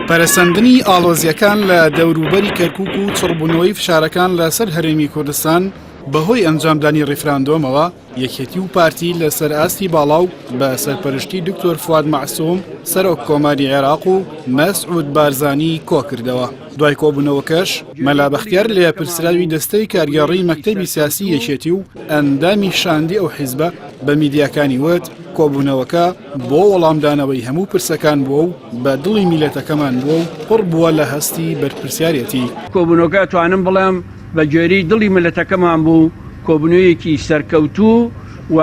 پەرەسەندنی ئاڵۆزیەکان لە دەوروبەری کەرکووک و چڕبوونەوەی فشارەکان لەسەر هەرێمی کوردستان بەهۆی ئەنجامدانی ڕیفراندۆمەوە یەکێتی و پارتی لەسەر ئاستی باڵاو بە سەرپەرشتی دکتۆر فواد مەعسووم سەرۆک کۆماری عێراق و مەسعود بارزانی کۆکردەوە. دوای کۆبوونەوەکەش مەلا بەختیار لە پرسراوی دەستەی کارگێڕی مەکتەبی سیاسی یەکێتی و ئەندامی شاندی ئەو حیزبە بە میدیاکانی وت کۆبوونەوەکە بۆ وەڵامدانەوەی هەموو پرسەکان بووە و بە دڵی میلەتەکەمان بووە و پڕ بووە لە هەستی بەرپرسیارەتی. کۆبوونەوەکە توانم بڵێم بە گوێرەی دڵی میلەتەکەمان بوو کۆبوونەوەیەکی سەرکەوتوو و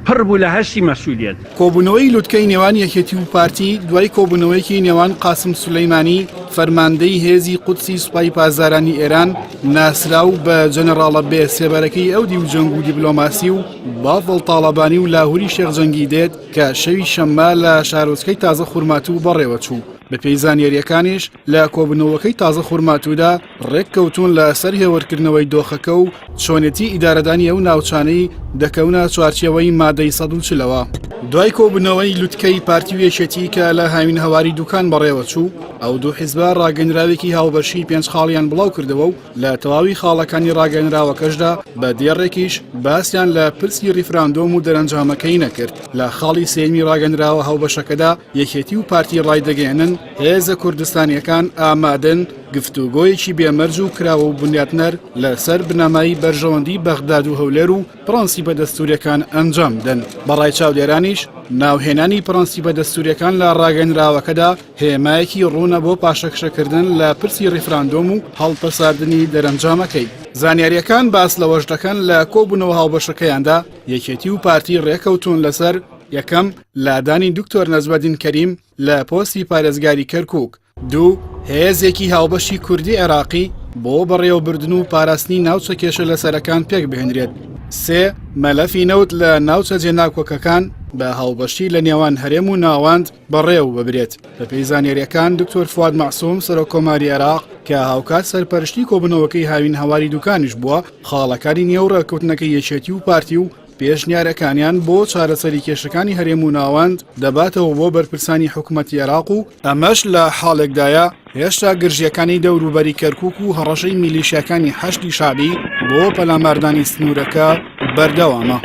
پڕ بوو لە هەستی مەسئولیەت. کۆبوونەوەی لوتکەی نێوان یەکێتی و پارتی دوای کۆبوونەوەیەکی نێوان قاسم سولەیمانی فەرماندەی هێزی قودسی سوپای پازارانی ئێران ناسراو بە جەنەڕاڵە بێ سێبەرەکەی ئەودی و جەنگ و دیبلۆماسی و باڤڵ تاڵەبانی و لاهوری شێخجەنگی دێت کە شەوی شەممە لە شارۆچکەی تازە خوورماتوو بەڕێوە چوو. بە پێی زانیاریەکانیش لە کۆبوونەوەکەی تازە خوورماتوودا ڕێککەوتون لە سەر هێوەرکردنەوەی دۆخەکە و چۆنێتی ئیدارەدانی ئەو ناوچانەی دەکەونە چوارچێوەی مادەی 140ەوە. دوای کۆبوونەوەی لوتکەی پارتی و یەکێتی کە لە هاوین هەواری دوکان بەڕێوە چوو ئەو دوو حیزبە ڕاگەنراوێکی هاوبەشی 5 خاڵیان بڵاو کردەوە و لە تەواوی خاڵەکانی ڕاگەنراوەکەشدا بە دێڕێکیش باسییان لە پرسی ریفراندۆم و دەرەنجامەکەی نەکرد. لە خاڵی سێمی ڕاگەنراوە هاوبەشەکەدا یەکێتی و پارتی ڕایدەگەێنن هێزە کوردستانیەکان ئامادەن گفتوگۆیەکی بێمەرج و کراوە و بنیاتنەر لەسەر بنەمایی بەرژەوەندی بەغداد و هەولێر و پرەنسیپە دەستووریەکان ئەنجام دەن. بەڕای چاودێرانیش ناوهێنانی پرەنسیپە دەستووریەکان لە ڕاگەنراوەکەدا هێمایەکی ڕوونە بۆ پاشەکشەکردن لە پرسی ریفراندۆم و هەڵپەساردنی دەرەنجامەکەی. زانیاریەکان باس لەوەش دەکەن لە کۆبوونەوە هاوبەشەکەیاندا یەکێتی و پارتی ڕێکەوتون لەسەر یەکەم لادانی دکتۆر نەجمەدین کەریم لە پۆستی پارێزگاری کەرکووک، دوو هێزێکی هاوبەشی کوردی عێراقی بۆ بەڕێوەبردن و پاراستنی ناوچە کێشە لەسەرەکان پێک بهێنرێت، سێ مەلەفی نەوت لە ناوچە جێناکۆکەکان بە هاوبەشی لە نێوان هەرێم و ناوەند بەڕێو ببرێت. بە پێی زانیاریەکان دکتۆر فواد مەعسووم سەرۆک کۆماری عێراق کە هاوکات سەرپەرشتی کۆبوونەوەکەی هاوین هەواری دوکانیش بووە خاڵەکانی نێو ڕێککەوتنەکەی یەکێتی و پارتی و پێشنیارەکانیان بۆ چارەسەری کێشەکانی هەرێم و ناوەند دەباتەوە بۆ بەرپرسانی حکوومەتی عێراق و ئەمەش لە حاڵێکدایە هێشتا گرژیەکانی دەوروبەری کەرکووک و هەڕەشەی میلیشیەکانی حەشتی شعبی بۆ پەلاماردانی سنوورەکە بەردەوامە.